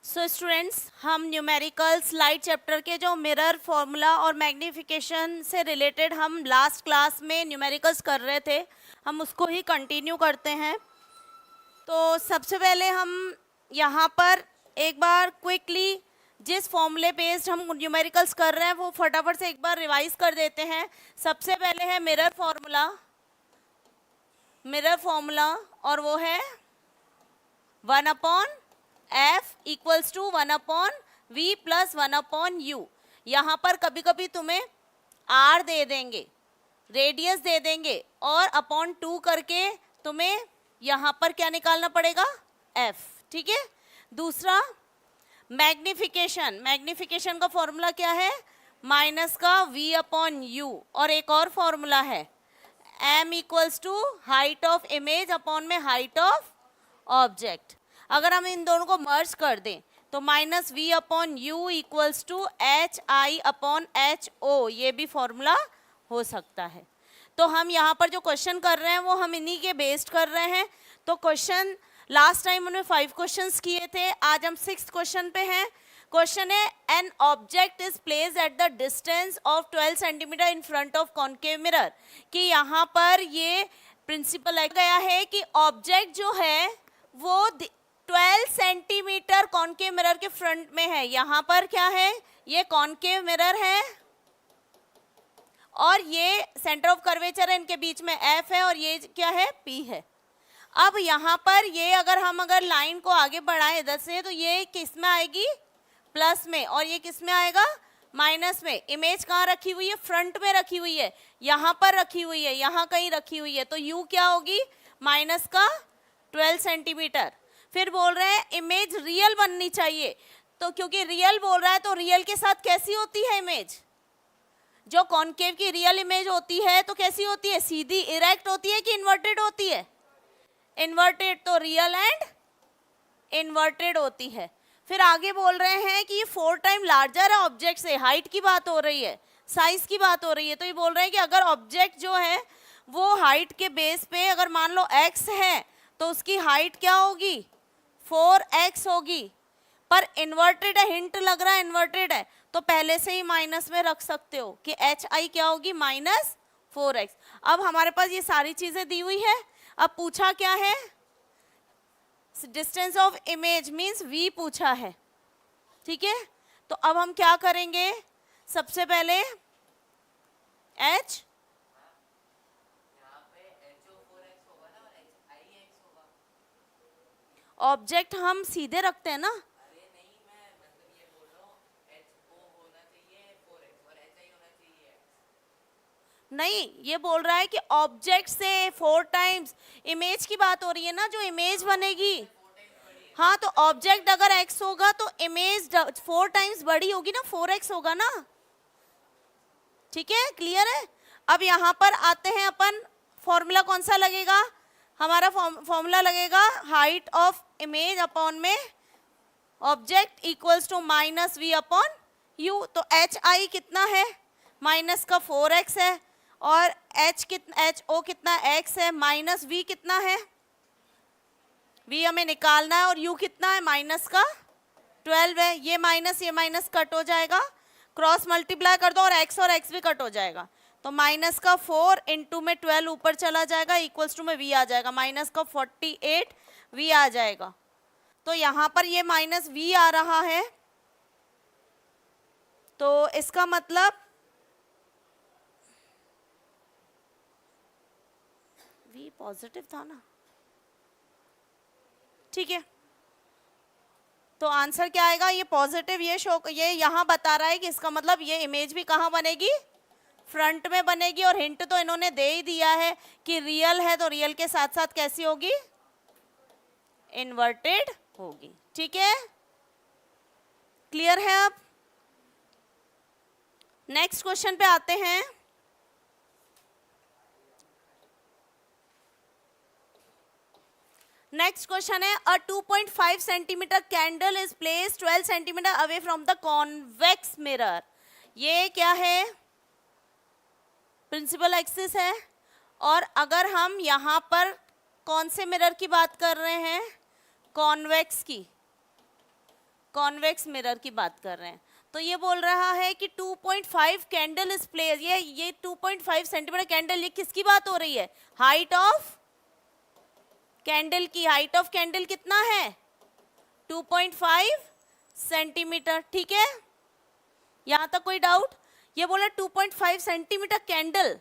So students, हम numericals light chapter के जो मिरर फॉर्मूला और मैग्नीफिकेशन से रिलेटेड हम लास्ट क्लास में न्यूमेरिकल्स कर रहे थे, हम उसको ही कंटिन्यू करते हैं। तो सबसे पहले हम यहाँ पर एक बार क्विकली जिस फॉर्मूले बेस्ड हम न्यूमेरिकल्स कर रहे हैं वो फटाफट से एक बार रिवाइज कर देते हैं। सबसे पहले है मिरर फॉर्मूला और वो है 1/f equals to 1/v plus 1/u। यहाँ पर कभी कभी तुम्हें r दे देंगे, रेडियस दे देंगे और अपॉन 2 करके तुम्हें यहाँ पर क्या निकालना पड़ेगा, f। ठीक है। दूसरा मैग्निफिकेशन का फॉर्मूला क्या है, माइनस का v/u। और एक और फॉर्मूला है m equals to height of image upon में हाइट ऑफ ऑब्जेक्ट। अगर हम इन दोनों को मर्ज कर दें तो minus v/u equals to hi/ho, ये भी फॉर्मूला हो सकता है। तो हम यहाँ पर जो क्वेश्चन कर रहे हैं वो हम इन्हीं के बेस्ड कर रहे हैं। तो क्वेश्चन लास्ट टाइम हमने 5 क्वेश्चंस किए थे, आज हम 6th क्वेश्चन पे हैं। क्वेश्चन है an object is placed at the distance of 12 centimetre in front of concave mirror. कि यहाँ पर ये प्रिंसिपल लग गया है कि ऑब्जेक्ट जो है वो 12 सेंटीमीटर कॉन्केव मिरर के फ्रंट में है। यहाँ पर क्या है, ये कॉन्केव मिरर है और ये सेंटर ऑफ कर्वेचर है, इनके बीच में F है और ये क्या है, P है। अब यहाँ पर ये अगर लाइन को आगे बढ़ाएं इधर से तो ये किस में आएगी, प्लस में, और ये किस में आएगा, माइनस में। इमेज कहाँ रखी हुई है, फ्रंट में रखी हुई है, यहाँ पर रखी हुई है, यहाँ कहीं रखी हुई है। तो U क्या होगी, माइनस का 12 सेंटीमीटर। फिर बोल रहे हैं इमेज रियल बननी चाहिए, तो क्योंकि रियल बोल रहा है तो रियल के साथ कैसी होती है इमेज, जो कॉन्केव की रियल इमेज होती है तो कैसी होती है, सीधी इरेक्ट होती है कि इन्वर्टेड होती है, इन्वर्टेड। तो रियल एंड इन्वर्टेड होती है। फिर आगे बोल रहे हैं कि ये 4 टाइम लार्जर है ऑब्जेक्ट से, हाइट की बात हो रही है, साइज की बात हो रही है। तो ये बोल रहे हैं कि अगर ऑब्जेक्ट जो है वो हाइट के बेस पे अगर मान लो x है तो उसकी हाइट क्या होगी, 4x होगी। पर इन्वर्टेड है, हिंट लग रहा है इन्वर्टेड है, तो पहले से ही माइनस में रख सकते हो कि hi क्या होगी, माइनस 4x। अब हमारे पास ये सारी चीजें दी हुई है। अब पूछा क्या है, distance of image means v पूछा है। ठीक है। तो अब हम क्या करेंगे, सबसे पहले h ऑब्जेक्ट हम सीधे रखते हैं ना, नहीं ये बोल रहा है कि ऑब्जेक्ट से 4 टाइम्स इमेज की बात हो रही है ना, जो इमेज बनेगी। हाँ, तो ऑब्जेक्ट अगर x होगा तो इमेज 4 टाइम्स बड़ी होगी ना, 4x होगा ना। ठीक है, क्लियर है। अब यहाँ पर आते हैं अपन, फॉर्मूला कौन सा लगेगा, हमारा फॉर्मूला लगेगा हाइट ऑफ इमेज अपॉन में object equals to minus v/u। तो hi कितना है, माइनस का 4x है, और ho कितना x है, माइनस v कितना है, v हमें निकालना है, और u कितना है, माइनस का 12 है। ये माइनस कट हो जाएगा, क्रॉस मल्टीप्लाई कर दो और x भी कट हो जाएगा। तो माइनस का 4 इंटू में 12 ऊपर चला जाएगा, इक्वल्स टू में v आ जाएगा, माइनस का 48 v आ जाएगा। तो यहाँ पर ये माइनस v आ रहा है, तो इसका मतलब v पॉजिटिव था ना। ठीक है, तो आंसर क्या आएगा, ये पॉजिटिव, ये यहाँ बता रहा है कि इसका मतलब ये इमेज भी कहाँ बनेगी, फ्रंट में बनेगी। और हिंट तो इन्होंने दे ही दिया है कि रियल है, तो रियल के साथ साथ कैसी होगी, इन्वर्टेड होगी। ठीक है, क्लियर है। अब नेक्स्ट क्वेश्चन पे आते हैं। नेक्स्ट क्वेश्चन है अ 2.5 centimetre candle is placed 12 centimetre away from the convex mirror. ये क्या है, प्रिंसिपल एक्सिस है। और अगर हम यहाँ पर कौन से मिरर की बात कर रहे हैं, कॉन्वेक्स की, कॉन्वेक्स मिरर की बात कर रहे हैं। तो ये बोल रहा है कि 2.5 कैंडल इज प्लेस, ये 2.5 सेंटीमीटर कैंडल, ये किसकी बात हो रही है? हाइट ऑफ कैंडल की। हाइट ऑफ कैंडल कितना है? 2.5 सेंटीमीटर। ठीक है, यहां तक कोई डाउट? ये बोला 2.5 सेंटीमीटर कैंडल,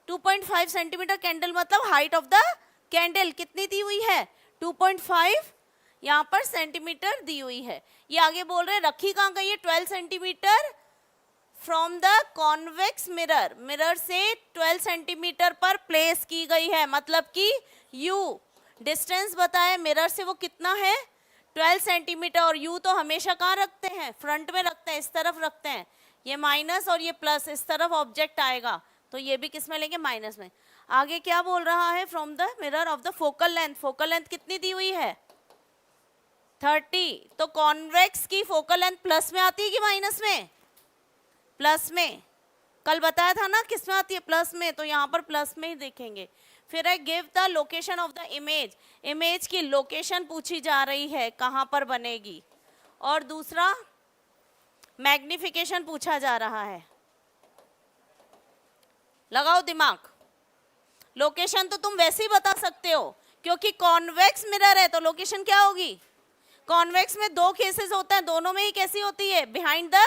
2.5 सेंटीमीटर कैंडल मतलब हाइट ऑफ द कैंडल कितनी दी हुई है? 2.5 यहाँ पर सेंटीमीटर दी हुई है। ये आगे बोल रहे हैं रखी कहाँ गई है? 12 centimetre from the convex mirror, mirror से 12 सेंटीमीटर पर प्लेस की गई है, मतलब कि U डिस्टेंस बताया मिरर से वो कितना है? 12 सेंटीमीटर। और U तो हमेशा कहाँ रखते हैं? फ्रंट में रखते हैं, इस तरफ रखते हैं। ये माइनस और ये प्लस, इस तरफ ऑब्जेक्ट आएगा, तो ये भी किस में लेंगे? माइनस में। आगे क्या बोल रहा है? From the mirror of the focal length, focal length कितनी दी हुई है? 30। तो कॉन्वेक्स की फोकल लेंथ प्लस में आती है कि माइनस में? प्लस में। कल बताया था ना किस में आती है? प्लस में। तो यहाँ पर प्लस में ही देखेंगे। फिर है give the location of the image, image की लोकेशन पूछी जा रही है, कहाँ पर बनेगी। और दूसरा मैग्निफिकेशन पूछा जा रहा है। लगाओ दिमाग। लोकेशन तो तुम वैसे ही बता सकते हो, क्योंकि कॉन्वेक्स मिरर है तो लोकेशन क्या होगी? कॉन्वेक्स में दो केसेस होते हैं, दोनों में ही कैसी होती है? Behind the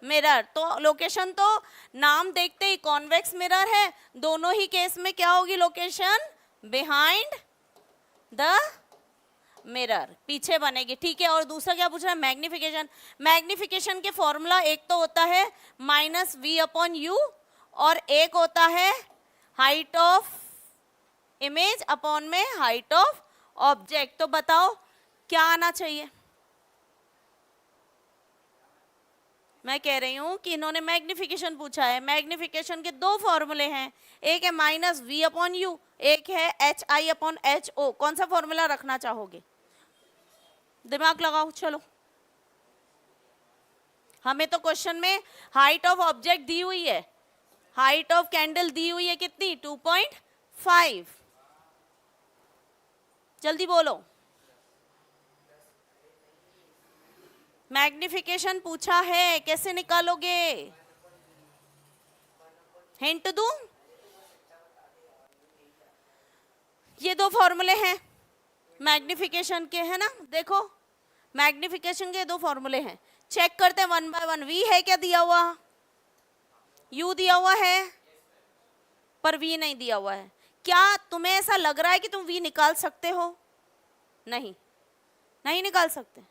mirror. तो लोकेशन तो नाम देखते ही कॉन्वेक्स मिरर है, दोनों ही केस में क्या होगी लोकेशन? बिहाइंड द मिरर, पीछे बनेगी। ठीक है, और दूसरा क्या पूछ रहा है? मैग्निफिकेशन। मैग्निफिकेशन के फॉर्मूला एक तो होता है -v/u और एक होता है हाइट ऑफ इमेज अपॉन में हाइट ऑफ ऑब्जेक्ट। तो बताओ क्या आना चाहिए? मैं कह रही हूं कि इन्होंने मैग्निफिकेशन पूछा है। मैग्निफिकेशन के दो फॉर्मूले हैं, एक है -v/u, एक है hi/ho। कौन सा फॉर्मूला रखना चाहोगे? दिमाग लगाओ। चलो, हमें तो क्वेश्चन में हाइट ऑफ ऑब्जेक्ट दी हुई है, हाइट ऑफ कैंडल दी हुई है कितनी? 2.5। जल्दी बोलो। मैग्निफिकेशन पूछा है, कैसे निकालोगे? हिंट दूं? ये दो फॉर्मूले हैं मैग्निफिकेशन के, है ना? देखो, मैग्निफिकेशन के दो फॉर्मूले हैं, चेक करते हैं 1 बाय 1। वी है क्या दिया हुआ? यू दिया हुआ है, पर वी नहीं दिया हुआ है। क्या तुम्हें ऐसा लग रहा है कि तुम वी निकाल सकते हो? नहीं, नहीं निकाल सकते।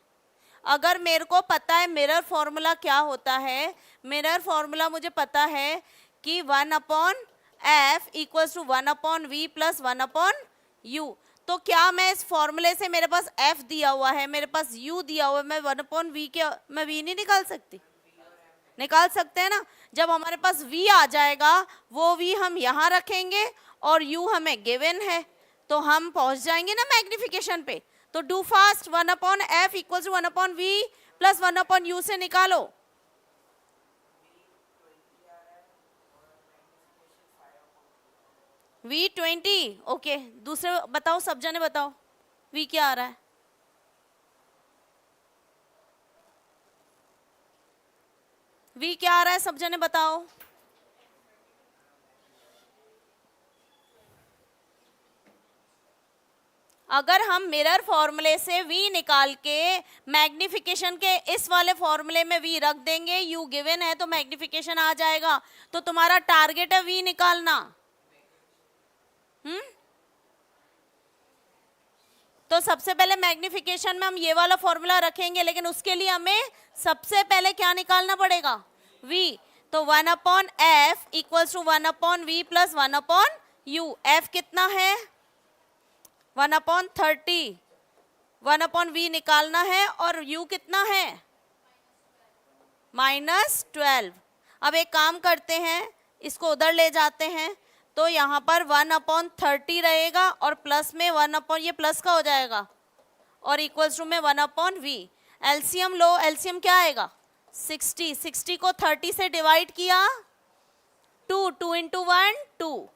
अगर मेरे को पता है मिरर फॉर्मूला क्या होता है, मिरर फॉर्मूला मुझे पता है कि 1/f = 1/v + 1/u। तो क्या मैं इस फॉर्मूले से, मेरे पास f दिया हुआ है, मेरे पास u दिया हुआ है, मैं 1/v के मैं v नहीं निकाल सकती? निकाल सकते हैं ना। जब हमारे पास v आ जाएगा, वो v हम यहाँ रखेंगे और u हमें गिवन है, तो हम पहुंच जाएंगे ना मैग्निफिकेशन पे। तो do fast, 1/f = 1/v + 1/u से निकालो। v20। ओके, दूसरे बताओ, सब जने बताओ v क्या आ रहा है? v क्या आ रहा है? सब जने बताओ। अगर हम मिरर फॉर्मूले से v निकाल के मैग्निफिकेशन के इस वाले फॉर्मूले में v रख देंगे, u गिवन है तो मैग्निफिकेशन आ जाएगा। तो तुम्हारा टारगेट है v निकालना। तो सबसे पहले मैग्निफिकेशन में हम ये वाला फॉर्मूला रखेंगे, लेकिन उसके लिए हमें सबसे पहले क्या निकालना पड़ेगा? v। तो 1/f = 1/v + 1/u। f कितना है? 1/30। 1/v निकालना है और u कितना है? -12। अब एक काम करते हैं, इसको उधर ले जाते हैं, तो यहाँ पर 1/30 रहेगा और प्लस में 1/, ये प्लस का हो जाएगा, और इक्वल्स टू में 1/v। एलसीएम लो, एलसीएम क्या आएगा? 60। 60 को 30 से डिवाइड किया, 2 × 1 2।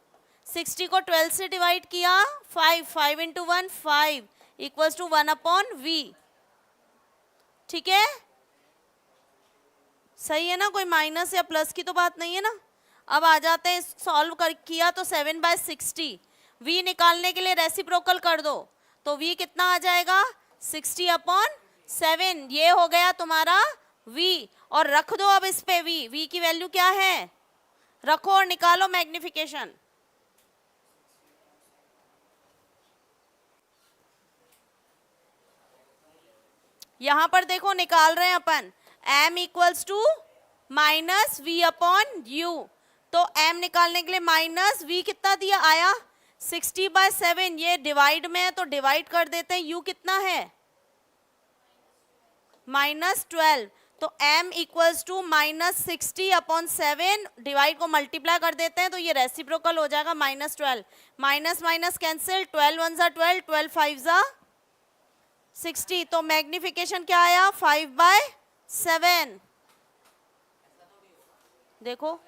60 को 12 से डिवाइड किया, 5 5 × 1 5 = 1/v। ठीक है, सही है ना, कोई माइनस या प्लस की तो बात नहीं है ना। अब आ जाते हैं, सॉल्व कर किया तो 7/60, v निकालने के लिए रेसिप्रोकल कर दो, तो v कितना आ जाएगा 60/7, ये हो गया तुम्हारा v, और रख दो अब इस पे v की वैल्यू क्या है, रखो और निकालो मैग्निफिकेशन। यहां पर देखो निकाल रहे हैं अपन, m इक्वल्स टू -v/u, तो m निकालने के लिए माइनस v कितना दिया आया 60/7, ये डिवाइड में है तो डिवाइड कर देते हैं, u कितना है -12, तो m इक्वल्स टू -60/7, डिवाइड को मल्टीप्लाई कर देते हैं तो ये रेसिप्रोकल हो जाएगा -12, माइनस माइनस कैंसिल, 12 1 ज़ा 12, 12 5 ज़ा 60, तो मैग्निफिकेशन क्या आया 5/7। देखो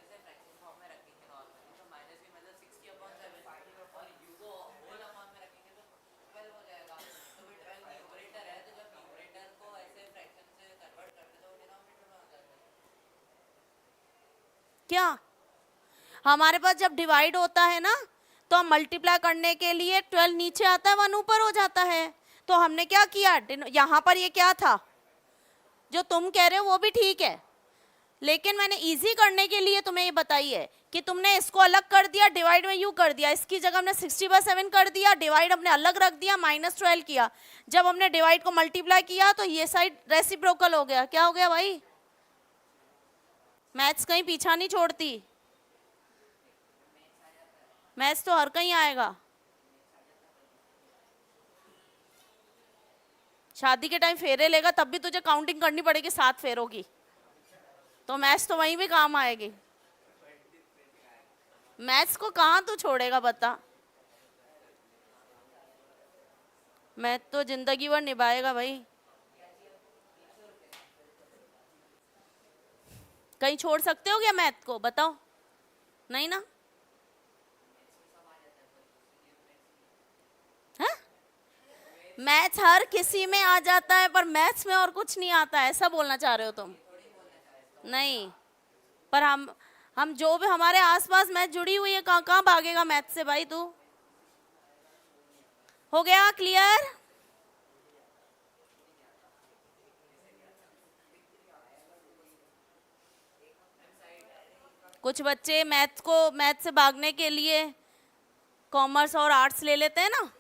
क्या, हमारे पास जब डिवाइड होता है ना तो हम मल्टीप्लाई करने के लिए 12 नीचे आता है 1 ऊपर हो जाता है, तो हमने क्या किया, यहाँ पर ये क्या था, जो तुम कह रहे हो वो भी ठीक है, लेकिन मैंने इजी करने के लिए तुम्हें ये बताई है कि तुमने इसको अलग कर दिया, डिवाइड में यू कर दिया, इसकी जगह हमने 60/7 कर दिया, डिवाइड हमने अलग रख दिया, -12 किया, जब हमने डिवाइड को मल्टीप्लाई किया तो ये साइड रेसिप्रोकल हो गया। क्या हो गया भाई, मैथ्स कहीं पीछा नहीं छोड़ती, मैथ्स तो हर कहीं आएगा। शादी के टाइम फेरे लेगा तब भी तुझे काउंटिंग करनी पड़ेगी 7 फेरों की, तो मैथ्स तो वहीं भी काम आएगी। मैथ्स को कहाँ तू छोड़ेगा बता, मैथ तो जिंदगी भर निभाएगा भाई, कहीं छोड़ सकते हो क्या मैथ को, बताओ, नहीं ना। मैथ्स हर किसी में आ जाता है पर मैथ्स में और कुछ नहीं आता है, ऐसा बोलना चाह रहे हो तुम, नहीं, पर हम जो भी हमारे आसपास मैथ जुड़ी हुई है, कहाँ कहाँ भागेगा मैथ से भाई तू। हो गया क्लियर, कुछ बच्चे मैथ से भागने के लिए कॉमर्स और आर्ट्स ले लेते हैं ना,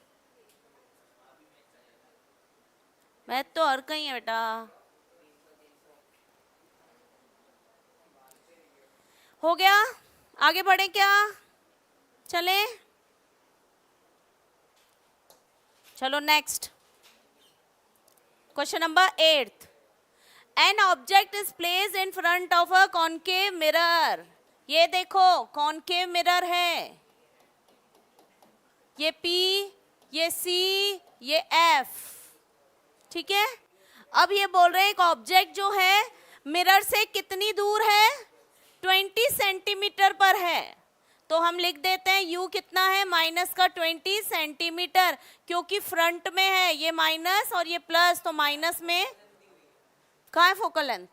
मैथ तो हर कहीं है बेटा। हो गया, आगे बढ़े क्या, चले, चलो next question number 8, an object is placed in front of a concave mirror, ये देखो कॉनकेव मिरर है, ये P, ये C, ये F, ठीक है। अब ये बोल रहे हैं एक ऑब्जेक्ट जो है मिरर से कितनी दूर है, 20 सेंटीमीटर पर है, तो हम लिख देते हैं U कितना है -20 सेंटीमीटर, क्योंकि फ्रंट में है, ये माइनस और ये प्लस, तो माइनस में कहाँ है फोकल लेंथ,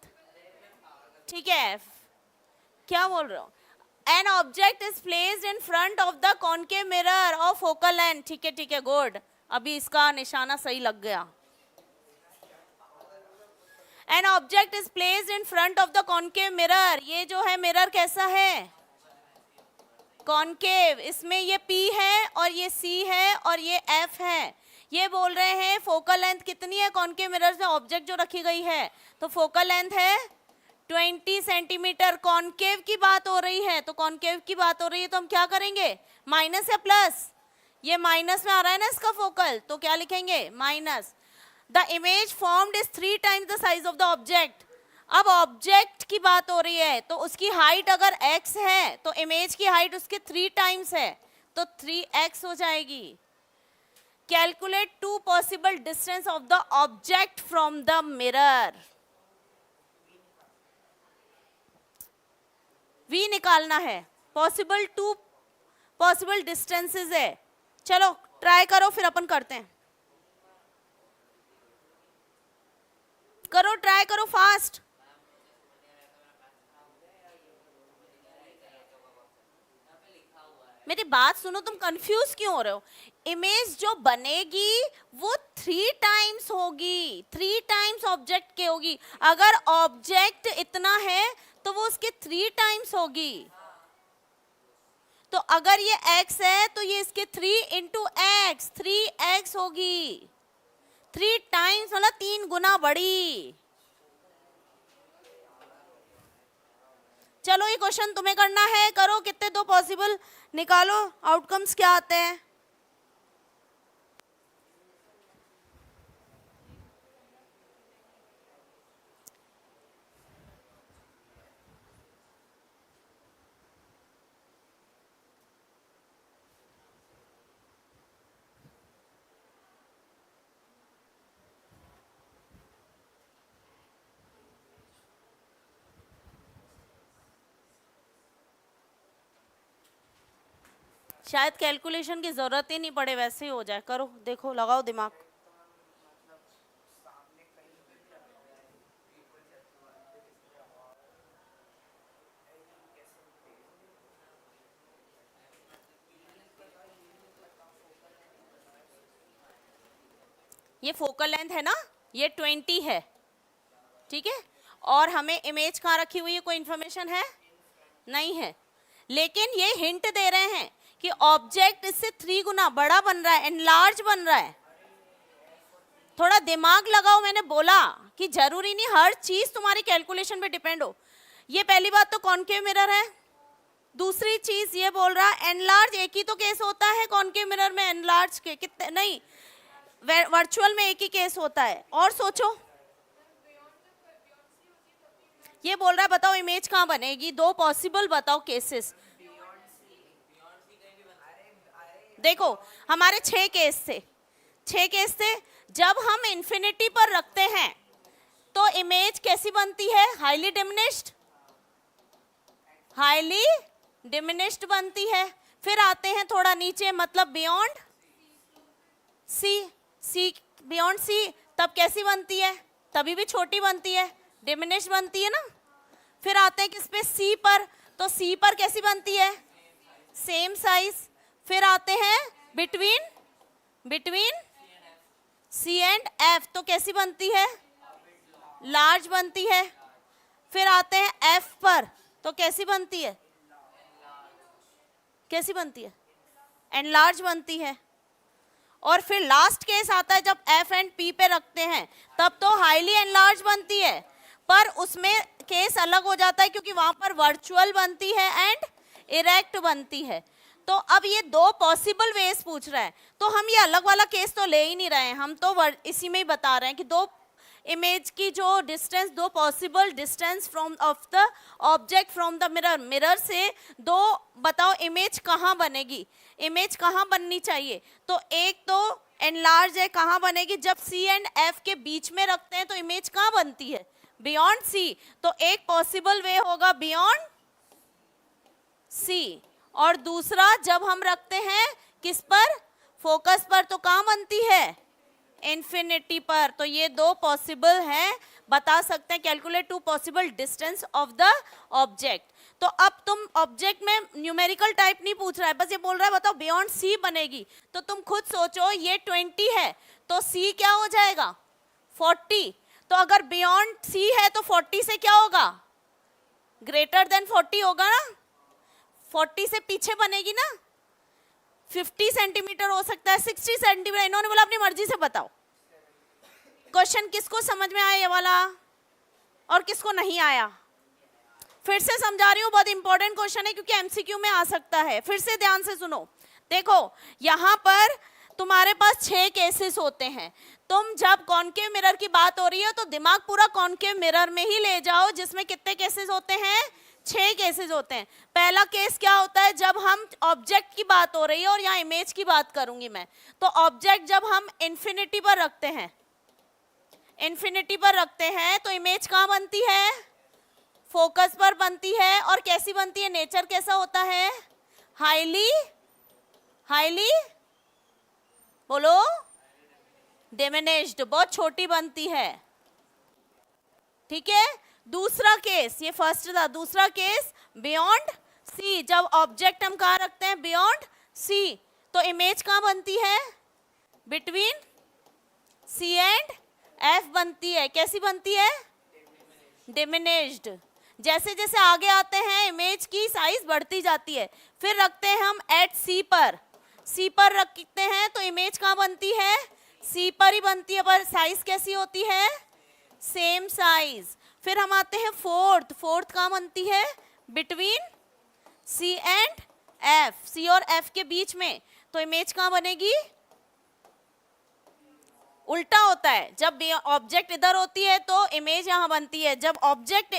ठीक है, क्या बोल रहे हो, an object is placed in front of the concave mirror of focal length, ठीक है गुड, अभी इसका निशाना सही लग गया। An object is placed in front of the concave mirror, ये जो है मिरर कैसा है, कॉनकेव, इसमें ये P है और ये C है और ये F है, ये बोल रहे हैं फोकल लेंथ कितनी है कॉनकेव मिरर से ऑब्जेक्ट जो रखी गई है, तो फोकल लेंथ है 20 सेंटीमीटर, कॉनकेव की बात हो रही है, तो कॉनकेव की बात हो रही है तो हम क्या करेंगे, माइनस या प्लस, ये माइनस में आ रहा है ना इसका फोकल, तो क्या लिखेंगे minus, the image formed is 3 times the size of the object, अब ऑब्जेक्ट की बात हो रही है तो उसकी हाइट अगर x है तो इमेज की हाइट उसके 3 टाइम्स है, तो 3x हो जाएगी। Calculate 2 possible distance of the object from the mirror, v निकालना है, पॉसिबल 2 पॉसिबल डिस्टेंसेस है, चलो ट्राई करो फिर अपन करते हैं। करो, ट्राई करो फास्ट। मेरी बात सुनो, तुम कंफ्यूज क्यों हो रहे हो? इमेज जो बनेगी वो 3 टाइम्स होगी, 3 टाइम्स ऑब्जेक्ट के होगी। अगर ऑब्जेक्ट इतना है तो वो उसके 3 टाइम्स होगी। तो अगर ये x है तो ये इसके 3 इंटू एक्स, 3x होगी। 3 टाइम्स मतलब 3 गुना बड़ी। चलो ये क्वेश्चन तुम्हें करना है, करो। कितने दो पॉसिबल निकालो, आउटकम्स क्या आते हैं। शायद कैलकुलेशन की जरूरत ही नहीं पड़े, वैसे ही हो जाए। करो, देखो, लगाओ दिमाग। ये फोकल लेंथ है ना, ये 20 है, ठीक है। और हमें इमेज कहाँ रखी हुई है, कोई इंफॉर्मेशन है? नहीं है। लेकिन ये हिंट दे रहे हैं कि ऑब्जेक्ट इससे 3 गुना बड़ा बन रहा है, एनलार्ज बन रहा है। थोड़ा दिमाग लगाओ। मैंने बोला कि जरूरी नहीं हर चीज तुम्हारी कैलकुलेशन पे डिपेंड हो। ये पहली बात तो कॉनकेव मिरर है। दूसरी चीज ये बोल रहा है एनलार्ज, एक ही तो केस होता है कॉनकेव मिरर में। एनलार्ज के कितने नहीं, वर्चुअल में एक ही केस होता है। और सोचो, ये बोल रहा है बताओ इमेज कहाँ बनेगी, 2 पॉसिबल बताओ केसेस। देखो हमारे 6 केस थे, 6 केस थे। जब हम इंफिनिटी पर रखते हैं तो इमेज कैसी बनती है? हाईली डिमिनिश्ड, हाईली डिमिनिश्ड बनती है। फिर आते हैं थोड़ा नीचे, मतलब बियॉन्ड सी, बियॉन्ड सी, तब कैसी बनती है? तभी भी छोटी बनती है, डिमिनिश्ड बनती है ना। फिर आते हैं किस पे? सी पर, तो सी पर कैसी बनती है? Same size. फिर आते हैं बिटवीन सी एंड एफ, तो कैसी बनती है? लार्ज बनती है। फिर आते हैं एफ पर, तो कैसी बनती है? कैसी बनती है? एनलार्ज बनती है। और फिर लास्ट केस आता है जब एफ एंड पी पे रखते हैं, तब तो हाईली एनलार्ज बनती है। पर उसमें केस अलग हो जाता है क्योंकि वहां पर वर्चुअल बनती है एंड इरेक्ट बनती है। तो अब ये 2 पॉसिबल वेज पूछ रहा है, तो हम ये अलग वाला केस तो ले ही नहीं रहे हैं, हम तो इसी में ही बता रहे हैं कि 2 इमेज की जो distance, 2 possible distance from of the object from the mirror, mirror से 2 बताओ इमेज कहाँ बनेगी, इमेज कहाँ बननी चाहिए। तो एक तो एनलार्ज है, कहाँ बनेगी? जब सी एंड एफ के बीच में रखते हैं तो इमेज कहाँ बनती है? Beyond C. तो एक पॉसिबल वे होगा बियॉन्ड सी, और दूसरा जब हम रखते हैं किस पर? फोकस पर, तो कहाँ बनती है? इन्फिनिटी पर। तो ये 2 पॉसिबल हैं, बता सकते हैं। Calculate 2 possible distance of the object. तो अब तुम ऑब्जेक्ट में न्यूमेरिकल टाइप नहीं पूछ रहा है, बस ये बोल रहा है बताओ बियॉन्ड सी बनेगी। तो तुम खुद सोचो, ये 20 है तो सी क्या हो जाएगा? 40। तो अगर बियॉन्ड सी है तो 40 से क्या होगा? ग्रेटर देन 40 होगा ना। 40 से पीछे बनेगी ना, 50 सेंटीमीटर हो सकता है, 60 सेंटीमीटर। इन्होंने बोला अपनी मर्जी से बताओ। क्वेश्चन किसको समझ में आया ये वाला और किसको नहीं आया? फिर से समझा रही हूँ, बहुत इंपॉर्टेंट क्वेश्चन है क्योंकि एमसीक्यू में आ सकता है। फिर से ध्यान से सुनो। देखो यहाँ पर तुम्हारे पास 6 केसेस होते हैं। तुम जब कॉनकेव मिरर की बात हो रही है तो दिमाग पूरा कॉनकेव मिरर में ही ले जाओ, जिसमें कितने केसेस होते हैं? 6 केसेस होते हैं। पहला केस क्या होता है? जब हम ऑब्जेक्ट की बात हो रही है, और यहाँ इमेज की बात करूंगी मैं, तो ऑब्जेक्ट जब हम इन्फिनिटी पर रखते हैं, इन्फिनिटी पर रखते हैं तो इमेज कहाँ बनती है? फोकस पर बनती है। और कैसी बनती है? नेचर कैसा होता है? हाईली बोलो डिमिनिश्ड, बहुत छोटी बनती है। ठीक है। दूसरा केस, ये फर्स्ट था, दूसरा केस बियॉन्ड सी, जब ऑब्जेक्ट हम कहाँ रखते हैं, बियॉन्ड सी, तो इमेज कहाँ बनती है, बिटवीन सी एंड एफ बनती है। कैसी बनती है, डिमिनिश्ड। जैसे जैसे आगे आते हैं इमेज की साइज बढ़ती जाती है। फिर रखते हैं हम एट सी पर, सी पर रखते हैं तो इमेज कहाँ बनती है, सी पर ही बनती है, पर साइज कैसी होती है, सेम साइज। फिर हम आते हैं फोर्थ, फोर्थ कहाँ बनती है, बिटवीन सी एंड एफ, सी और एफ के बीच में, तो इमेज कहाँ बनेगी, उल्टा होता है। जब ऑब्जेक्ट इधर होती है तो इमेज यहाँ बनती है, जब object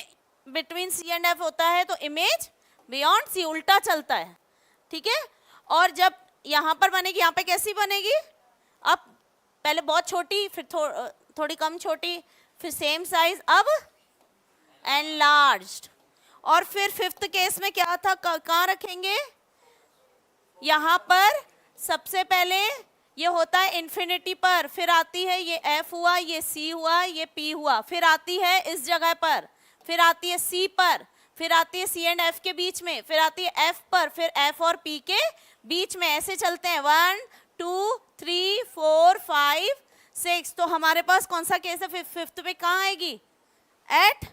between C and F होता है तो इमेज बियॉन्ड सी, उल्टा चलता है, ठीक है। और जब यहाँ पर बनेगी, यहाँ पे कैसी बनेगी, अब पहले बहुत छोटी, फिर थोड़ी कम छोटी, फिर सेम साइज, अब एनलार्ज्ड। और फिर फिफ्थ केस में क्या था, कहाँ रखेंगे, यहाँ पर सबसे पहले ये होता है इन्फिनिटी पर, फिर आती है ये एफ हुआ, ये सी हुआ, ये पी हुआ, फिर आती है इस जगह पर, फिर आती है सी पर, फिर आती है सी एंड एफ के बीच में, फिर आती है एफ पर, फिर एफ और पी के बीच में, ऐसे चलते हैं 1 2 3 4 5 6। तो हमारे पास कौन सा केस है, फिफ्थ पे कहाँ आएगी, एट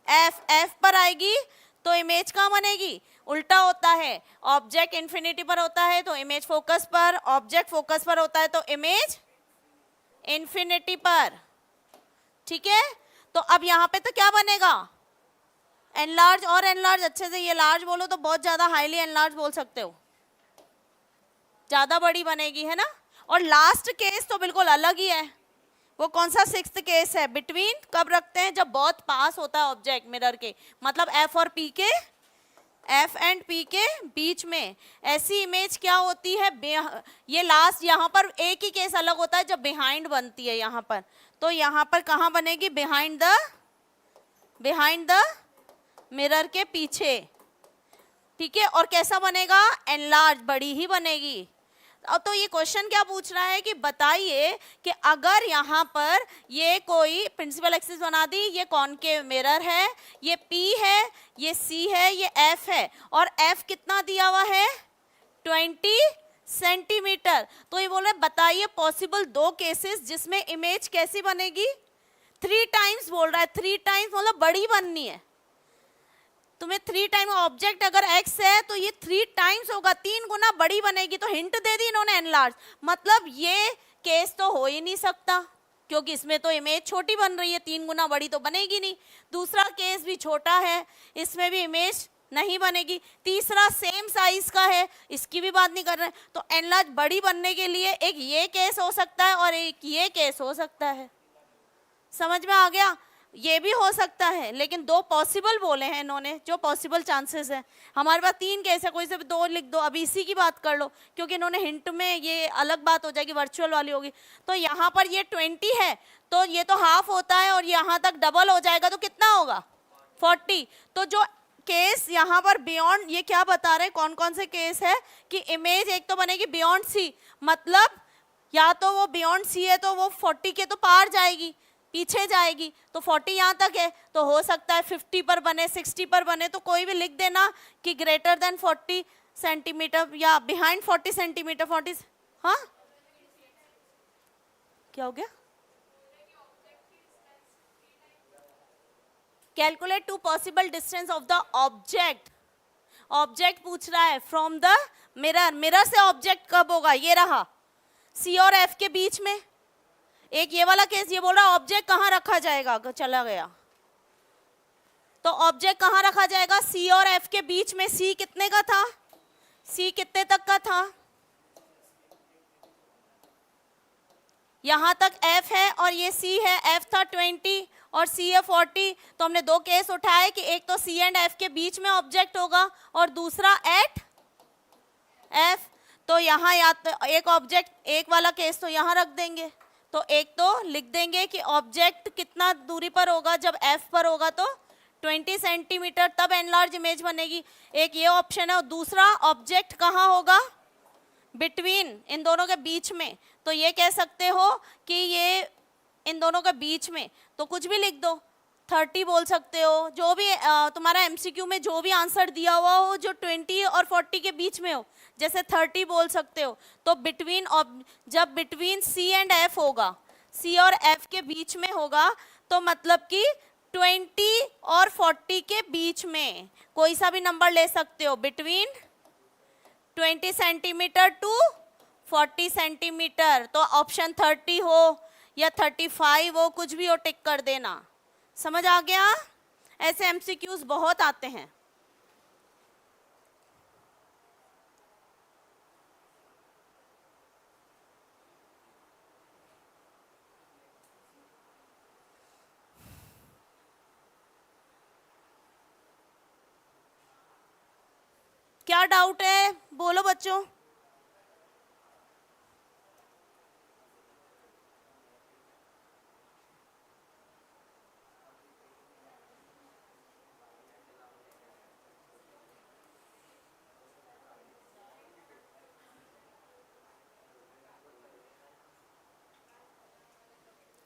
एफ, एफ पर आएगी तो इमेज कहाँ बनेगी, उल्टा होता है। ऑब्जेक्ट इन्फिनिटी पर होता है तो इमेज फोकस पर, ऑब्जेक्ट फोकस पर होता है तो इमेज इन्फिनिटी पर, ठीक है। तो अब यहाँ पे तो क्या बनेगा, एनलार्ज और एनलार्ज, अच्छे से ये लार्ज बोलो तो बहुत ज्यादा हाईली एनलार्ज बोल सकते हो, ज्यादा बड़ी बनेगी, है ना। और लास्ट केस तो बिल्कुल अलग ही है, वो कौन सा, सिक्स्थ केस है, बिटवीन कब रखते हैं, जब बहुत पास होता है ऑब्जेक्ट मिरर के, मतलब एफ और पी के, एफ एंड पी के बीच में। ऐसी इमेज क्या होती है, ये लास्ट यहाँ पर एक ही केस अलग होता है जब बिहाइंड बनती है यहाँ पर, तो यहाँ पर कहाँ बनेगी, बिहाइंड द मिरर के पीछे, ठीक है। और कैसा बनेगा, एनलार्ज, बड़ी ही बनेगी। तो ये क्वेश्चन क्या पूछ रहा है कि बताइए कि अगर यहाँ पर ये कोई प्रिंसिपल एक्सिस बना दी, ये कॉनकेव मिरर है, ये P है, ये C है, ये F है, और F कितना दिया हुआ है, 20 सेंटीमीटर। तो ये बोल रहे बताइए पॉसिबल दो केसेस जिसमें इमेज कैसी बनेगी, 3 टाइम्स बोल रहा है, 3 टाइम्स मतलब बड़ी बननी है तुम्हें, 3 टाइम ऑब्जेक्ट अगर x है तो ये 3 टाइम्स होगा, 3 गुना बड़ी बनेगी। तो हिंट दे दी इन्होंने एनलार्ज, मतलब ये केस तो हो ही नहीं सकता क्योंकि इसमें तो इमेज छोटी बन रही है, 3 गुना बड़ी तो बनेगी नहीं। दूसरा केस भी छोटा है, इसमें भी इमेज नहीं बनेगी। तीसरा सेम साइज का है, इसकी भी बात नहीं कर रहे। तो एनलार्ज बड़ी बनने के लिए एक ये केस हो सकता है और एक ये केस हो सकता है, समझ में आ गया। ये भी हो सकता है, लेकिन 2 पॉसिबल बोले हैं इन्होंने, जो पॉसिबल चांसेस है। हमारे पास 3 केस है, कोई से भी 2 लिख दो, अभी इसी की बात कर लो, क्योंकि इन्होंने हिंट में ये अलग बात हो जाएगी, वर्चुअल वाली होगी। तो यहाँ पर ये 20 है तो ये तो हाफ होता है और यहाँ तक डबल हो जाएगा तो कितना होगा, 40। तो जो केस यहाँ पर बियॉन्ड, ये क्या बता रहे हैं, कौन कौन से केस है कि इमेज एक तो बनेगी बियॉन्ड सी, मतलब या तो वो बियॉन्ड सी है तो वो 40 के तो पार जाएगी, पीछे जाएगी, तो 40 यहाँ तक है, तो हो सकता है 50 पर बने, 60 पर बने, तो कोई भी लिख देना कि ग्रेटर देन 40 सेंटीमीटर या बिहाइंड 40 सेंटीमीटर, 40। हाँ क्या हो गया, calculate 2 possible distance of the object. Object पूछ रहा है फ्रॉम द मिरर, मिरर से ऑब्जेक्ट कब होगा, ये रहा सी और एफ के बीच में। एक ये वाला केस ये बोल रहा है ऑब्जेक्ट कहाँ रखा जाएगा, चला गया तो ऑब्जेक्ट कहाँ रखा जाएगा, सी और एफ के बीच में। सी कितने का था, सी कितने तक का था, यहाँ तक एफ है और ये सी है, एफ था 20 और सी है 40। तो हमने 2 केस उठाए कि एक तो सी एंड एफ के बीच में ऑब्जेक्ट होगा और दूसरा एट एफ। तो यहाँ या तो एक ऑब्जेक्ट, एक वाला केस तो यहाँ रख देंगे, तो एक तो लिख देंगे कि ऑब्जेक्ट कितना दूरी पर होगा, जब एफ पर होगा तो 20 सेंटीमीटर, तब एनलार्ज इमेज बनेगी। एक ये ऑप्शन है। और दूसरा ऑब्जेक्ट कहाँ होगा, बिटवीन, इन दोनों के बीच में। तो ये कह सकते हो कि ये इन दोनों के बीच में, तो कुछ भी लिख दो, 30 बोल सकते हो, जो भी तुम्हारा एमसीक्यू में जो भी आंसर दिया हुआ हो जो 20 और 40 के बीच में हो, जैसे 30 बोल सकते हो, तो जब बिटवीन सी एंड एफ होगा, सी और एफ के बीच में होगा, तो मतलब कि 20 और 40 के बीच में कोई सा भी नंबर ले सकते हो, बिटवीन 20 सेंटीमीटर टू 40 सेंटीमीटर। तो ऑप्शन 30 हो या 35 हो, कुछ भी हो, टिक कर देना। समझ आ गया? ऐसे एमसीक्यूज बहुत आते हैं। क्या डाउट है, बोलो बच्चों।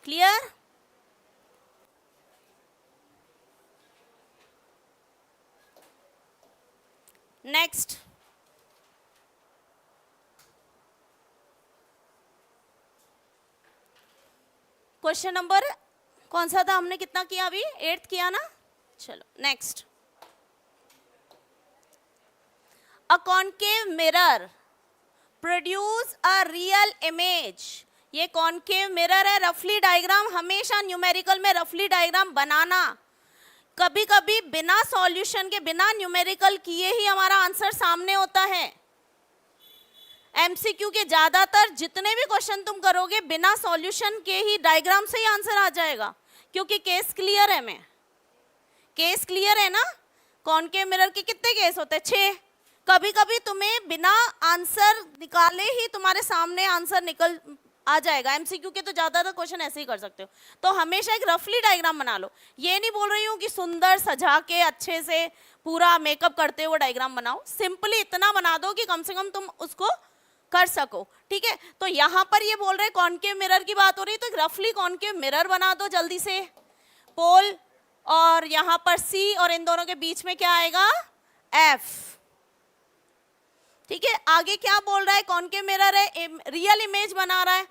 क्लियर? नेक्स्ट क्वेश्चन नंबर कौन सा था, हमने कितना किया अभी? 8th किया ना। चलो next. A concave mirror produce a real image. ये कॉनकेव मिरर है। रफली डायग्राम, हमेशा न्यूमेरिकल में रफली डायग्राम बनाना। कभी कभी बिना सॉल्यूशन के, बिना न्यूमेरिकल किए ही हमारा आंसर सामने होता है। एमसीक्यू के ज्यादातर जितने भी क्वेश्चन तुम करोगे बिना सॉल्यूशन के ही, डायग्राम से ही आंसर आ जाएगा, क्योंकि केस क्लियर है। मैं केस क्लियर है ना। कॉनकेव मिरर के कितने केस होते हैं? 6। कभी कभी तुम्हें बिना आंसर निकाले ही तुम्हारे सामने आंसर निकल आ जाएगा। एमसीक्यू के तो ज्यादातर क्वेश्चन ऐसे ही कर सकते हो। तो हमेशा एक रफली डायग्राम बना लो। ये नहीं बोल रही हूँ कि सुंदर सजा के अच्छे से पूरा मेकअप करते हुए डायग्राम बनाओ, सिंपली इतना बना दो कि कम से कम तुम उसको कर सको। ठीक है, तो यहाँ पर ये बोल रहे हैं कॉनकेव मिरर की बात हो रही है, तो एक रफली कॉनकेव मिरर बना दो जल्दी से। पोल और यहाँ पर सी और इन दोनों के बीच में क्या आएगा? एफ। ठीक है, आगे क्या बोल रहा है? कॉनकेव मिरर है, रियल इमेज बना रहा है।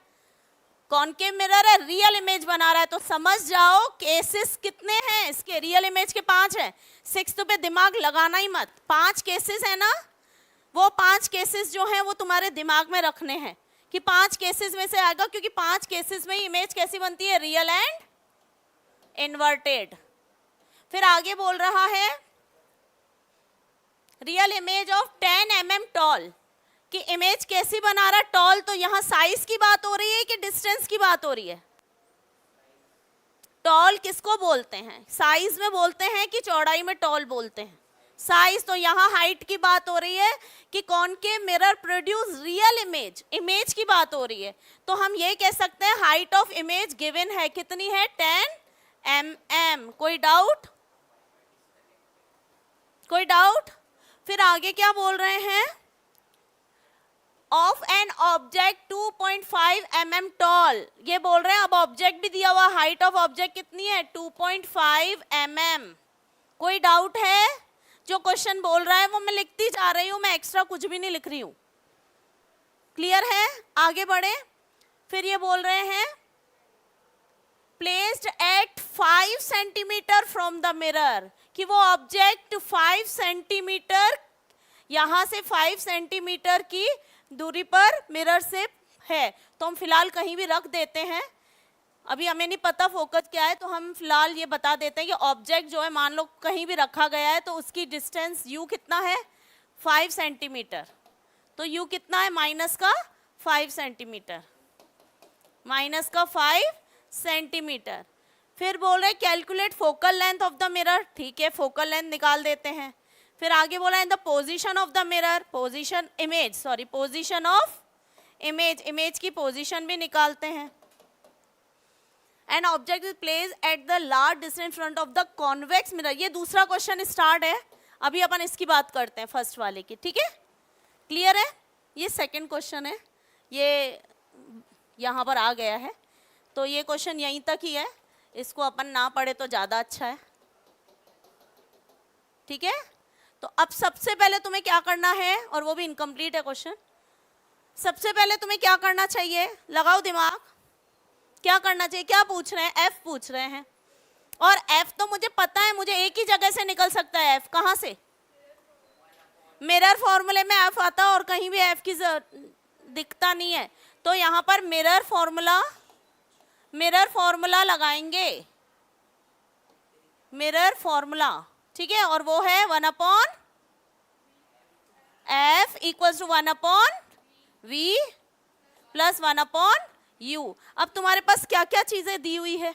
कॉनकेव मिरर है, रियल इमेज बना रहा है, तो समझ जाओ केसेस कितने हैं इसके। रियल इमेज के 5 है। 6th पे दिमाग लगाना ही मत। 5 केसेस है ना, वो 5 केसेस जो हैं वो तुम्हारे दिमाग में रखने हैं कि 5 केसेस में से आएगा, क्योंकि 5 केसेस में ही इमेज कैसी बनती है? Real and inverted. फिर आगे बोल रहा है real image of 10 mm tall, कि इमेज कैसी बना रहा? टॉल, तो यहाँ साइज की बात हो रही है कि डिस्टेंस की बात हो रही है? टॉल किसको बोलते हैं? साइज में बोलते हैं कि चौड़ाई में टॉल बोलते हैं? साइज। तो यहाँ हाइट की बात हो रही है कि concave mirror produce real image, image की बात हो रही है। तो हम ये कह सकते हैं हाइट ऑफ इमेज गिवन है, कितनी है? 10 mm। कोई डाउट? कोई डाउट? फिर आगे क्या बोल रहे हैं? Of an object 2.5 mm tall, ये बोल रहे हैं। अब ऑब्जेक्ट भी दिया हुआ, हाइट ऑफ ऑब्जेक्ट कितनी है? 2.5 mm। कोई डाउट है? जो क्वेश्चन बोल रहा है वो मैं लिखती जा रही हूं, मैं एक्स्ट्रा कुछ भी नहीं लिख रही हूं। क्लियर है? आगे बढ़े। फिर ये बोल रहे हैं placed at 5 centimetre from the mirror, कि वो ऑब्जेक्ट 5 सेंटीमीटर, यहां से 5 सेंटीमीटर की दूरी पर मिरर से है। तो हम फिलहाल कहीं भी रख देते हैं, अभी हमें नहीं पता फोकस क्या है, तो हम फिलहाल ये बता देते हैं कि ऑब्जेक्ट जो है मान लो कहीं भी रखा गया है, तो उसकी डिस्टेंस u कितना है? 5 सेंटीमीटर। तो u कितना है? माइनस का 5 सेंटीमीटर, माइनस का 5 सेंटीमीटर। फिर बोल रहे calculate focal length of the mirror. ठीक है, फोकल लेंथ निकाल देते हैं। फिर आगे बोला in the position of the mirror, position image, sorry position of image, image की पोजीशन भी निकालते हैं। An object is place at the large distance front of the convex mirror. ये दूसरा क्वेश्चन स्टार्ट है, अभी अपन इसकी बात करते हैं फर्स्ट वाले की। ठीक है, क्लियर है? ये सेकंड क्वेश्चन है, ये यहाँ पर आ गया है, तो ये क्वेश्चन यहीं तक ही है। इसको अपन ना पढ़े तो ज्यादा अच्छा है, ठीक है। तो अब सबसे पहले तुम्हें क्या करना है, और वो भी इनकम्प्लीट है क्वेश्चन। सबसे पहले तुम्हें क्या करना चाहिए, लगाओ दिमाग, क्या करना चाहिए, क्या पूछ रहे हैं, एफ पूछ रहे हैं। और एफ तो मुझे पता है, मुझे एक ही जगह से निकल सकता है एफ, कहां से, मिरर फॉर्मूले में एफ आता और कहीं भी एफ की दिखता नहीं है। तो यहां पर मिरर फॉर्मूला लगाएंगे, मिरर फॉर्मूला, ठीक है। और वो है 1/f equals to 1/v plus 1/u। अब तुम्हारे पास क्या क्या चीजें दी हुई है,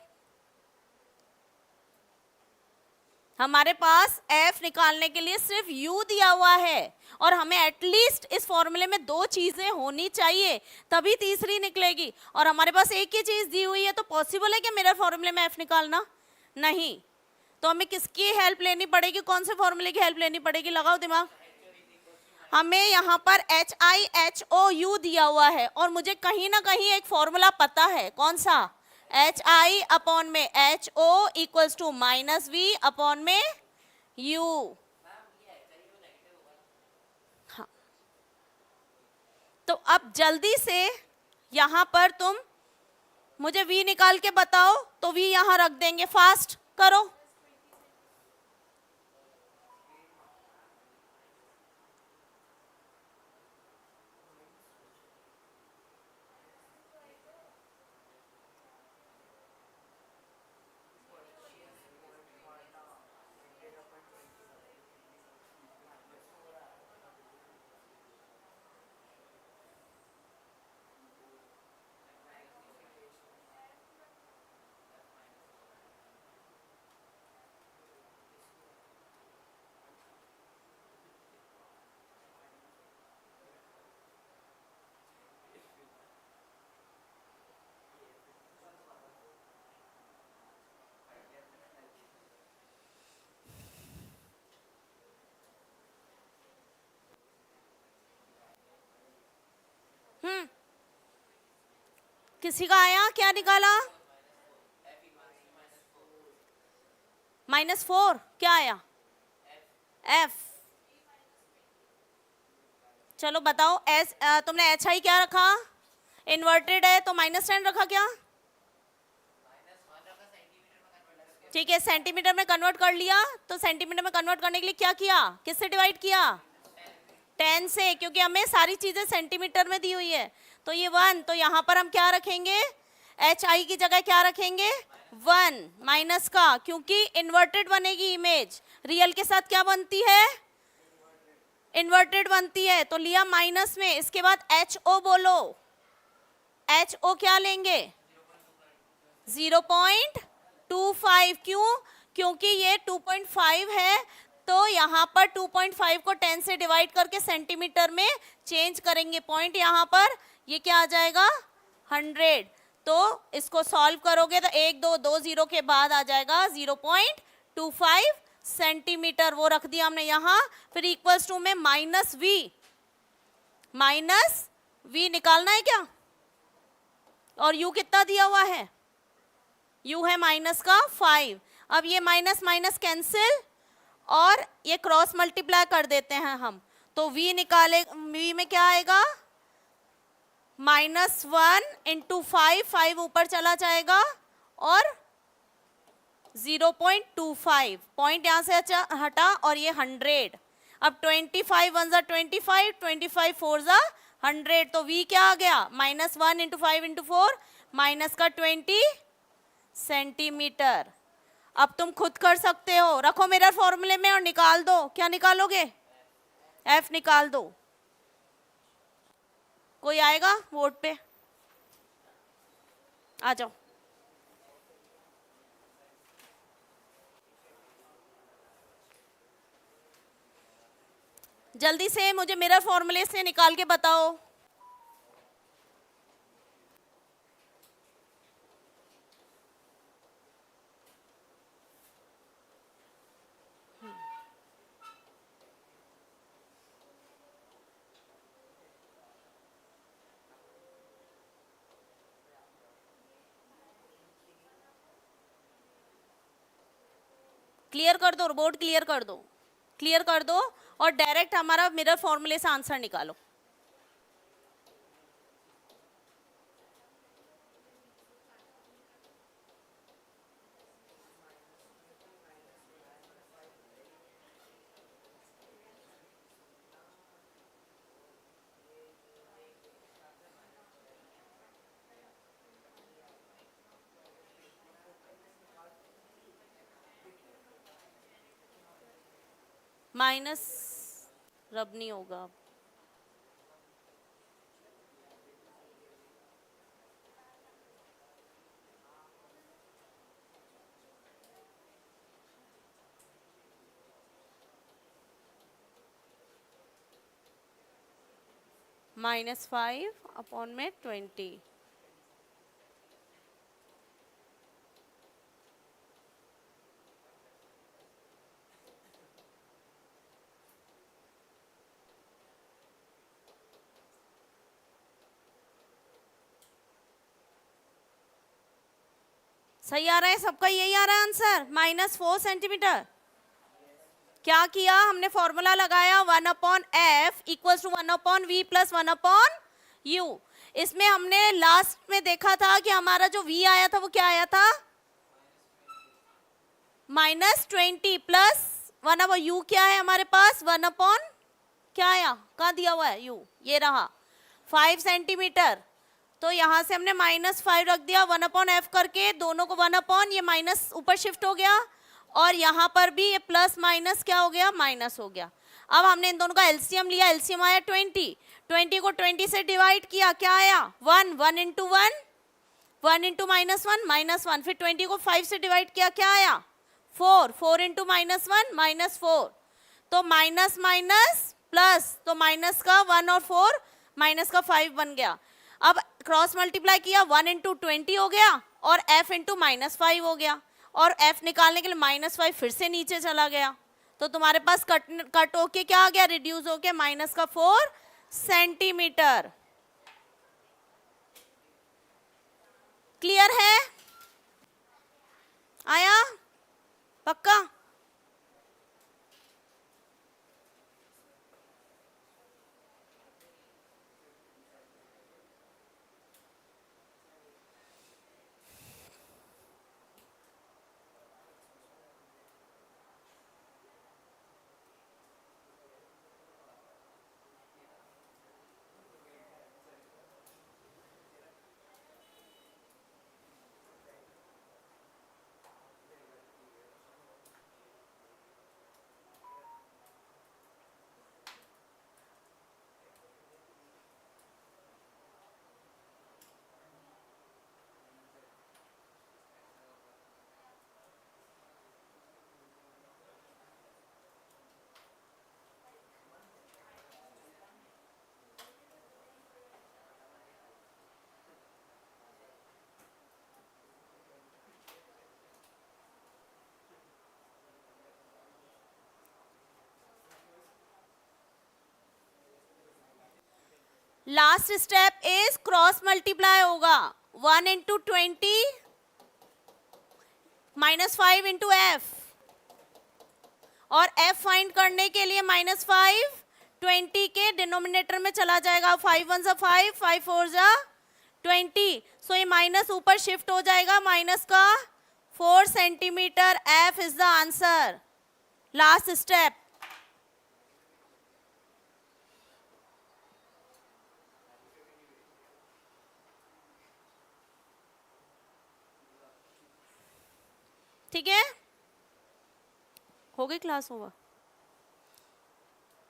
हमारे पास f निकालने के लिए सिर्फ u दिया हुआ है, और हमें एटलीस्ट इस फॉर्मूले में 2 चीजें होनी चाहिए, तभी तीसरी निकलेगी। और हमारे पास एक ही चीज दी हुई है, तो पॉसिबल है कि मिरर फॉर्मूले में f निकालना, नहीं। तो हमें किसकी हेल्प लेनी पड़ेगी, कौन से फॉर्मूले की हेल्प लेनी पड़ेगी, लगाओ दिमाग। हमें यहाँ पर HIHOU दिया हुआ है, और मुझे कहीं ना कहीं एक फॉर्मूला पता है, कौन सा, HI अपॉन में HO equals to -V upon में U। हाँ, तो अब जल्दी से यहाँ पर तुम मुझे V निकाल के बताओ, तो V यहाँ रख देंगे, फास्ट करो। किसी का आया, क्या निकाला, -4, क्या आया, F। चलो बताओ, तुमने HI क्या रखा, इन्वर्टेड है तो -10 रखा क्या, ठीक है, सेंटीमीटर में कन्वर्ट कर लिया। तो सेंटीमीटर में कन्वर्ट करने के लिए क्या किया, किससे डिवाइड किया, 10 से, क्योंकि हमें सारी चीजें सेंटीमीटर में दी हुई है। तो ये 1, तो यहाँ पर हम क्या रखेंगे, HI की जगह क्या रखेंगे, 1 माइनस का, क्योंकि इन्वर्टेड बनेगी इमेज, रियल के साथ क्या बनती है, इन्वर्टेड बनती है, तो लिया माइनस में। इसके बाद HO बोलो, HO क्या लेंगे, 0.25, क्यों, क्योंकि ये 2.5 है, तो यहाँ पर 2.5 को 10 से डिवाइड करके सेंटीमीटर में चेंज करेंगे, पॉइंट यहाँ पर, ये क्या आ जाएगा 100। तो इसको सॉल्व करोगे तो 1 2 2 0 के बाद आ जाएगा 0.25 सेंटीमीटर, वो रख दिया हमने यहाँ। फिर इक्वल्स टू में -v निकालना है क्या, और u कितना दिया हुआ है, u है -5। अब ये माइनस माइनस कैंसिल, और ये क्रॉस मल्टीप्लाई कर देते हैं हम, तो v निकाले, v में क्या आएगा, -1 इंटू 5 ऊपर चला जाएगा, और 0.25 पॉइंट यहाँ से हटा, और ये 100। अब 25 1 ज़ा 25, 25 4 ज़ा 100, तो v क्या आ गया, -1 इंटू 5 इंटू 4, माइनस का 20 सेंटीमीटर। अब तुम खुद कर सकते हो, रखो मिरर फॉर्मूले में और निकाल दो, क्या निकालोगे, f निकाल दो। कोई आएगा वोट पे, आ जाओ। जल्दी से मुझे मिरर फॉर्मूले से निकाल के बताओ। क्लियर कर दो, बोर्ड क्लियर कर दो, क्लियर कर दो और डायरेक्ट हमारा मिरर फॉर्मूले से आंसर निकालो। माइनस रब नहीं होगा अब, -5/20। सही आ रहा है सबका, यही आ रहा है आंसर, -4 सेंटीमीटर। क्या किया हमने, फॉर्मूला लगाया 1/f equals to 1/v plus 1/u। इसमें हमने लास्ट में देखा था कि हमारा जो v आया था वो क्या आया था, -20 प्लस 1/u क्या है हमारे पास, 1/ क्या आया, कहाँ दिया हुआ है u, ये रहा 5 सेंटीमीटर। तो यहाँ से हमने -5 रख दिया 1/f करके, दोनों को 1/ ये माइनस ऊपर शिफ्ट हो गया और यहाँ पर भी ये प्लस माइनस क्या हो गया, माइनस हो गया। अब हमने इन दोनों का एलसीएम लिया, एलसीएम आया 20, 20 को 20 से डिवाइड किया, क्या आया 1, 1 इंटू 1, 1 इंटू -1 -1, फिर 20 को 5 से डिवाइड किया, क्या आया 4, 4 इंटू -1 -4, तो माइनस माइनस प्लस, तो माइनस का 1 और 4 माइनस का 5 बन गया। अब क्रॉस मल्टीप्लाई किया, 1 इंटू 20 हो गया और f इंटू -5 हो गया, और f निकालने के लिए -5 फिर से नीचे चला गया, तो तुम्हारे पास कट होके क्या आ गया, रिड्यूस होके -4 सेंटीमीटर। क्लियर है, आया पक्का? Last step is cross multiply होगा, 1 इंटू 20 -5 इंटू f, और f फाइंड करने के लिए -5 20 के डिनोमिनेटर में चला जाएगा, 5 1 5, 5 4 20, सो ये माइनस ऊपर शिफ्ट हो जाएगा, माइनस का 4 centimetre, f is the answer. Last step, ठीक है, हो गई क्लास ओवर।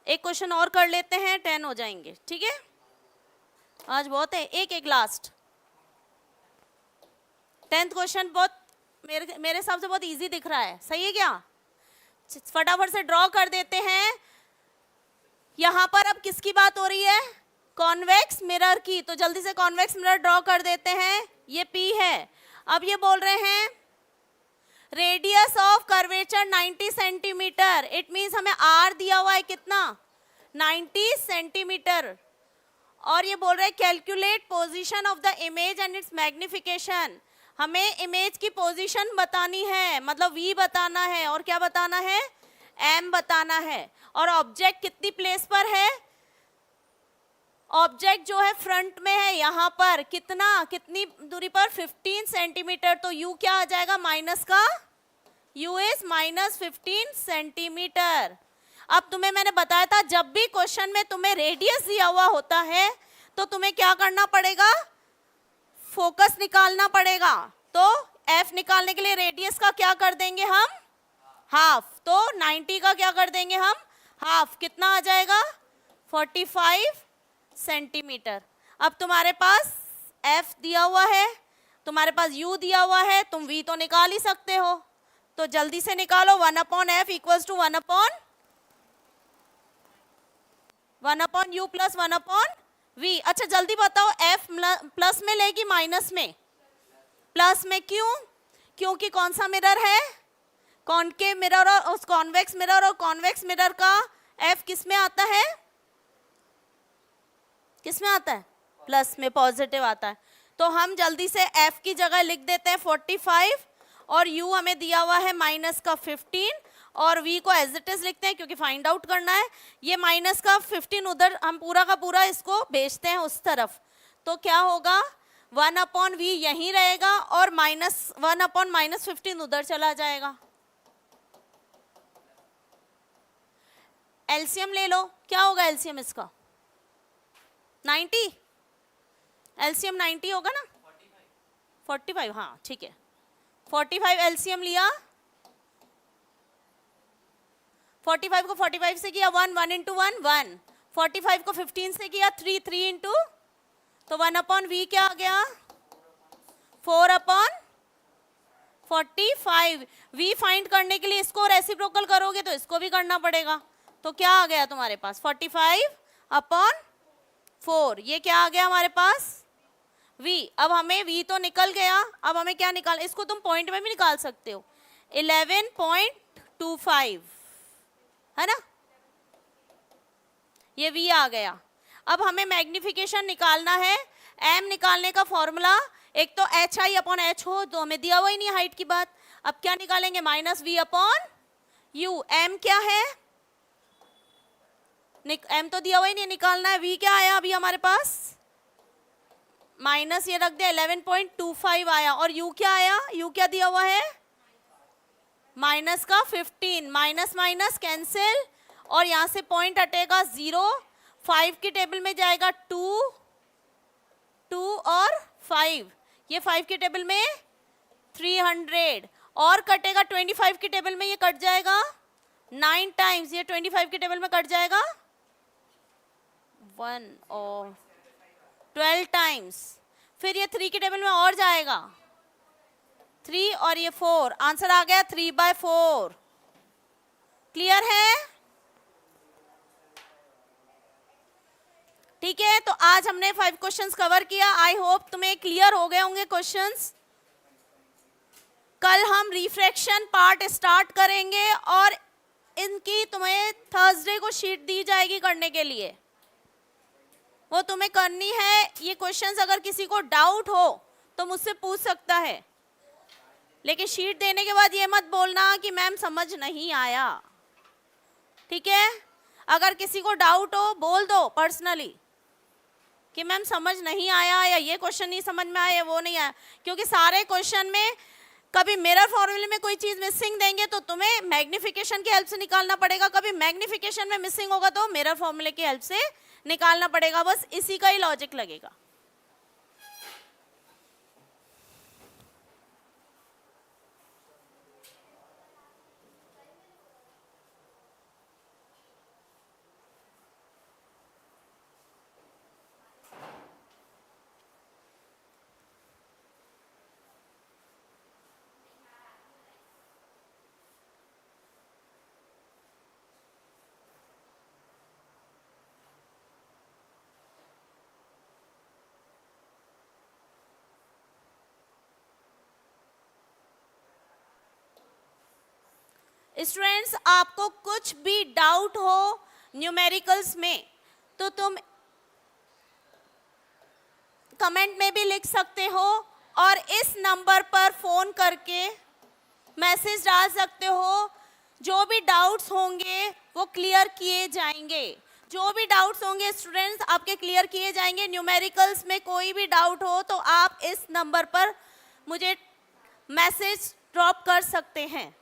एक क्वेश्चन और कर लेते हैं, 10 हो जाएंगे, ठीक है, आज बहुत है, एक एक लास्ट। 10th क्वेश्चन बहुत मेरे हिसाब से बहुत इजी दिख रहा है, सही है क्या? फटाफट से ड्रॉ कर देते हैं। यहां पर अब किसकी बात हो रही है, कॉन्वेक्स मिरर की, तो जल्दी से कॉन्वेक्स मिरर ड्रॉ कर देते हैं। ये P है, अब ये बोल रहे हैं radius of curvature 90 centimetre, it means हमें R दिया हुआ है कितना, 90 सेंटीमीटर, और ये बोल रहे हैं calculate position of the image and it's magnification. हमें इमेज की पोजीशन बतानी है, मतलब v बताना है और क्या बताना है, m बताना है। और ऑब्जेक्ट कितनी प्लेस पर है, ऑब्जेक्ट जो है फ्रंट में है, यहाँ पर कितनी दूरी पर, 15 सेंटीमीटर। तो u क्या आ जाएगा, माइनस का u इज -15 सेंटीमीटर। अब तुम्हें मैंने बताया था जब भी क्वेश्चन में तुम्हें रेडियस दिया हुआ होता है तो तुम्हें क्या करना पड़ेगा, फोकस निकालना पड़ेगा। तो f निकालने के लिए रेडियस का क्या कर देंगे हम, हाफ। तो 90 का क्या कर देंगे हम, हाफ। कितना आ जाएगा, 45 सेंटीमीटर। अब तुम्हारे पास f दिया हुआ है, तुम्हारे पास u दिया हुआ है, तुम v तो निकाल ही सकते हो, तो जल्दी से निकालो। 1/f equals to 1/u plus 1/v। अच्छा जल्दी बताओ, f प्लस में लेगी माइनस में, प्लस में। क्यों, क्योंकि कौन सा मिरर है, कॉनकेव मिरर, और उस कॉन्वेक्स मिरर और कॉन्वेक्स मिरर का f किस में आता है, किस में आता है, प्लस में, पॉजिटिव आता है। तो हम जल्दी से f की जगह लिख देते हैं 45 और u हमें दिया हुआ है माइनस का 15 और v को एज इट इज लिखते हैं क्योंकि फाइंड आउट करना है। ये माइनस का 15 उधर हम पूरा का पूरा इसको भेजते हैं उस तरफ, तो क्या होगा 1/v यहीं रहेगा और -1/-15 उधर चला जाएगा। एलसीएम ले लो, क्या होगा एलसीएम इसका, 90, एलसीएम 90 होगा ना, 45, हाँ ठीक है। 45 एलसीएम लिया, 45 को 45 से किया 1, 1 इंटू 1 1, 45 को 15 से किया 3, 3 इंटू, तो 1/v क्या आ गया, 4/45। v फाइंड करने के लिए इसको रेसिप्रोकल करोगे तो इसको भी करना पड़ेगा, तो क्या आ गया तुम्हारे पास 45/4। ये क्या आ गया हमारे पास, v। अब हमें v तो निकल गया, अब हमें क्या निकाल, इसको तुम पॉइंट में भी निकाल सकते हो, 11.25 है ना, ये v आ गया। अब हमें मैग्निफिकेशन निकालना है, m निकालने का फॉर्मूला एक तो HI/H हो, तो हमें दिया हुआ ही नहीं हाइट की बात। अब क्या निकालेंगे, -v/u। m क्या है, m तो दिया हुआ ही नहीं, निकालना है। v क्या आया अभी हमारे पास, माइनस ये रख दिया 11.25 आया, और u क्या आया, u क्या दिया हुआ है, माइनस का 15, माइनस माइनस कैंसिल और यहाँ से पॉइंट हटेगा 0, 5 की टेबल में जाएगा 2, 2 और 5, ये 5 की टेबल में 300 और कटेगा 25 की टेबल में, ये कट जाएगा 9 टाइम्स, ये 25 की टेबल में कट जाएगा 1 और 12 टाइम्स, फिर ये 3 की टेबल में और जाएगा 3 और ये 4, आंसर आ गया 3/4। क्लियर है, ठीक है। तो आज हमने 5 क्वेश्चंस कवर किया, आई होप तुम्हें क्लियर हो गए होंगे क्वेश्चंस। कल हम रिफ्रैक्शन पार्ट स्टार्ट करेंगे और इनकी तुम्हें थर्सडे को शीट दी जाएगी करने के लिए, वो तुम्हें करनी है। ये क्वेश्चंस अगर किसी को डाउट हो तो मुझसे पूछ सकता है, लेकिन शीट देने के बाद ये मत बोलना कि मैम समझ नहीं आया, ठीक है। अगर किसी को डाउट हो बोल दो पर्सनली कि मैम समझ नहीं आया या ये क्वेश्चन नहीं समझ में आया, वो नहीं आया, क्योंकि सारे क्वेश्चन में कभी मिरर फॉर्मूले में कोई चीज मिसिंग देंगे तो तुम्हें मैग्निफिकेशन की हेल्प से निकालना पड़ेगा, कभी मैग्निफिकेशन में मिसिंग होगा तो मिरर फॉर्मूले की हेल्प से निकालना पड़ेगा, बस इसी का ही लॉजिक लगेगा। स्टूडेंट्स, आपको कुछ भी डाउट हो न्यूमेरिकल्स में तो तुम कमेंट में भी लिख सकते हो और इस नंबर पर फोन करके मैसेज डाल सकते हो। जो भी डाउट्स होंगे वो क्लियर किए जाएंगे। जो भी डाउट्स होंगे स्टूडेंट्स आपके क्लियर किए जाएंगे। न्यूमेरिकल्स में कोई भी डाउट हो तो आप इस नंबर पर मुझे मैसेज ड्रॉप कर सकते हैं।